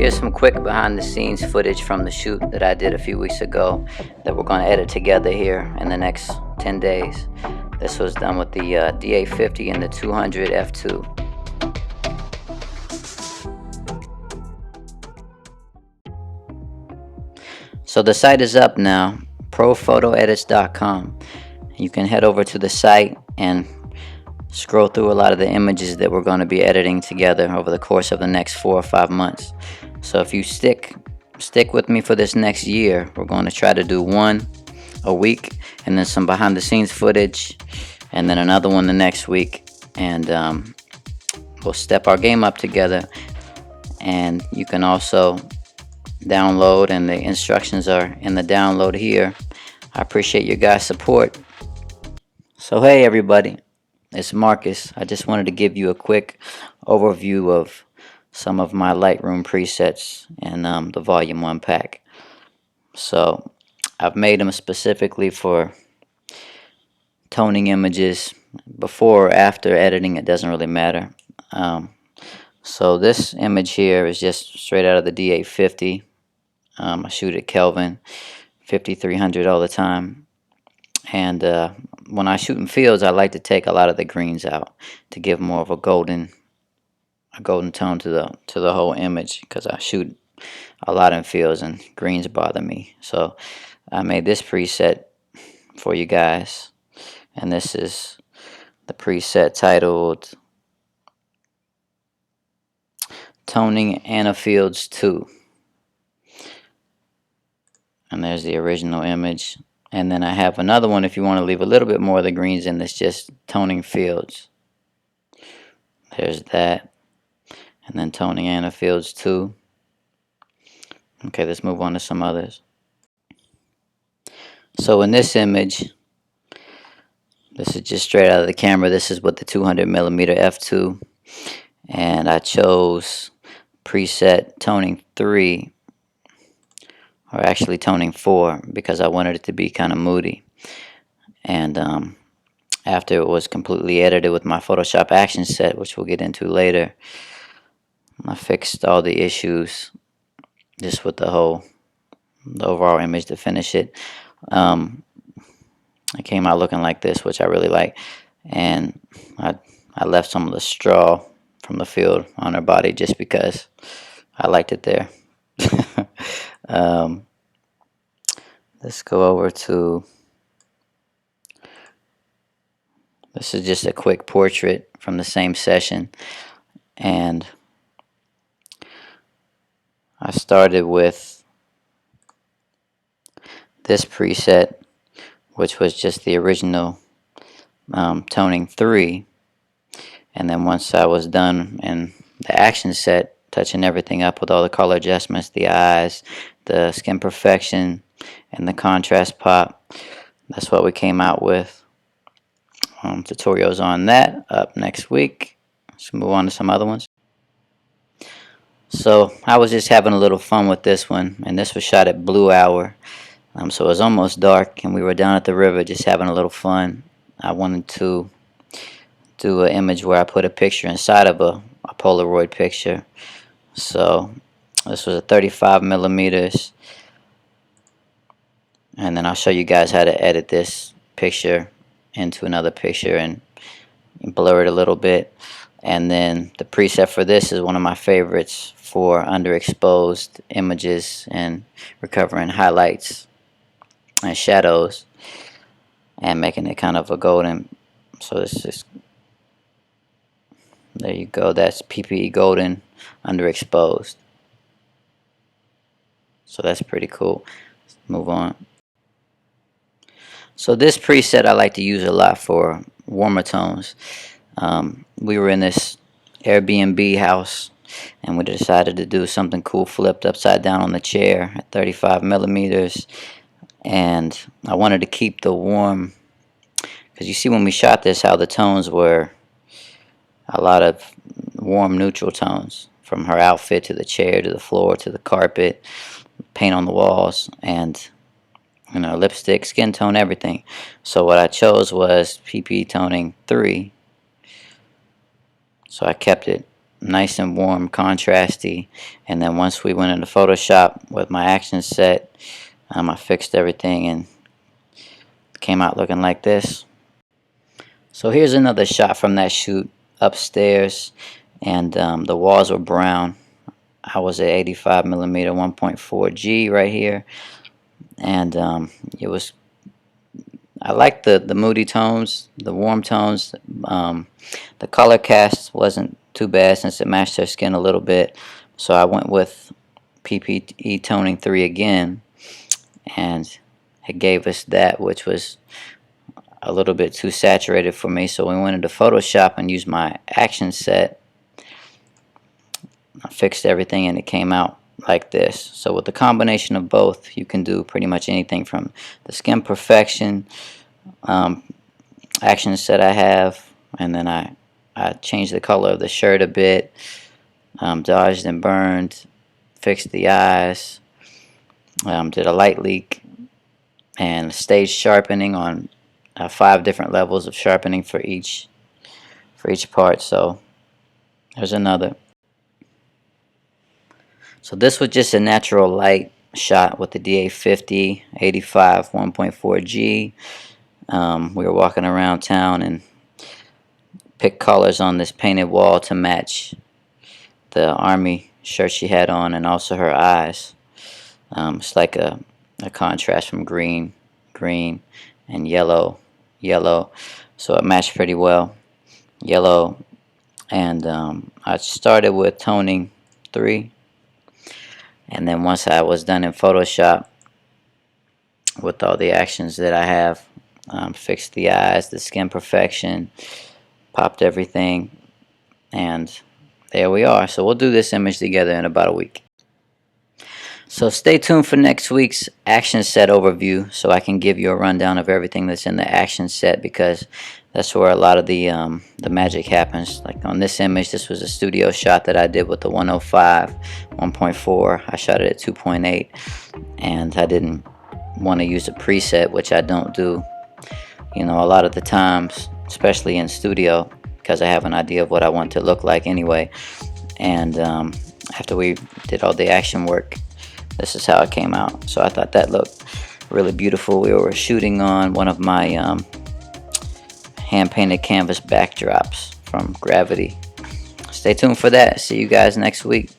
Here's some quick behind the scenes footage from the shoot that I did a few weeks ago that we're going to edit together here in the next 10 days. This was done with the D850 and the 200 f2. So the site is up now, prophotoedits.com. You can head over to the site and scroll through a lot of the images that we're going to be editing together over the course of the next 4 or 5 months. So if you stick with me for this next year, we're going to try to do one a week, and then some behind the scenes footage, and then another one the next week, and we'll step our game up together. And you can also download, and the instructions are in the download here. I appreciate your guys' support. So hey everybody, it's Marcus. I just wanted to give you a quick overview of some of my Lightroom presets in the Volume 1 pack. So I've made them specifically for toning images. Before or after editing, it doesn't really matter. So this image here is just straight out of the D850. I shoot at Kelvin 5300 all the time, and when I shoot in fields, I like to take a lot of the greens out to give more of a golden tone to the whole image, because I shoot a lot in fields and greens bother me. So I made this preset for you guys, and this is the preset titled Toning Anna Fields 2. And there's the original image. And then I have another one if you want to leave a little bit more of the greens in, that's just toning fields. There's that. And then toning Anna Fields 2. Okay, let's move on to some others. So in this image, this is just straight out of the camera. This is with the 200mm f2. And I chose preset toning 3. Or actually toning 4, because I wanted it to be kind of moody. And after it was completely edited with my Photoshop action set, which we'll get into later, I fixed all the issues just with the overall image to finish it. It came out looking like this, which I really like. And I left some of the straw from the field on her body just because I liked it there. Let's go over to, this is just a quick portrait from the same session, and I started with this preset, which was just the original toning 3, and then once I was done in the action set, touching everything up with all the color adjustments, the eyes, the skin perfection, and the contrast pop, that's what we came out with. Tutorials on that up next week. Let's move on to some other ones. So I was just having a little fun with this one, and this was shot at blue hour. So it was almost dark, and we were down at the river just having a little fun. I wanted to do an image where I put a picture inside of a Polaroid picture. So this was a 35mm, and then I'll show you guys how to edit this picture into another picture and blur it a little bit. And then the preset for this is one of my favorites for underexposed images and recovering highlights and shadows and making it kind of a golden. So this is, there you go, that's PPE golden underexposed. So that's pretty cool. Let's move on. So this preset I like to use a lot for warmer tones. We were in this Airbnb house, and we decided to do something cool, flipped upside down on the chair at 35mm, and I wanted to keep the warm, because you see when we shot this how the tones were a lot of warm neutral tones, from her outfit to the chair to the floor to the carpet, paint on the walls, and lipstick, skin tone, everything. So what I chose was PP toning 3. So I kept it nice and warm, contrasty. And then once we went into Photoshop with my action set, I fixed everything and came out looking like this. So here's another shot from that shoot upstairs, and the walls were brown. I was at 85 millimeter 1.4 G right here, and it was, I like the moody tones, the warm tones. The color cast wasn't too bad since it matched her skin a little bit, so I went with PPE toning 3 again, and it gave us that, which was a little bit too saturated for me. So we went into Photoshop and used my action set. I fixed everything and it came out like this. So with the combination of both, you can do pretty much anything from the skin perfection action set I have, and then I changed the color of the shirt a bit, dodged and burned, fixed the eyes, did a light leak, and stage sharpening on 5 different levels of sharpening for each part. So there's another. So this was just a natural light shot with the DA50 85 1.4 G. We were walking around town and picked colors on this painted wall to match the army shirt she had on, and also her eyes. It's like a contrast from green, and yellow. So it matched pretty well. Yellow, and I started with toning 3, and then once I was done in Photoshop with all the actions that I have, fixed the eyes, the skin perfection, popped everything, and there we are. So we'll do this image together in about a week. So stay tuned for next week's action set overview, so I can give you a rundown of everything that's in the action set, because that's where a lot of the magic happens. Like on this image, this was a studio shot that I did with the 105 1.4. I shot it at 2.8, and I didn't want to use a preset, which I don't do, a lot of the times, especially in studio, because I have an idea of what I want to look like anyway. And after we did all the action work, this is how it came out. So I thought that looked really beautiful. We were shooting on one of my hand-painted canvas backdrops from Gravity. Stay tuned for that. See you guys next week.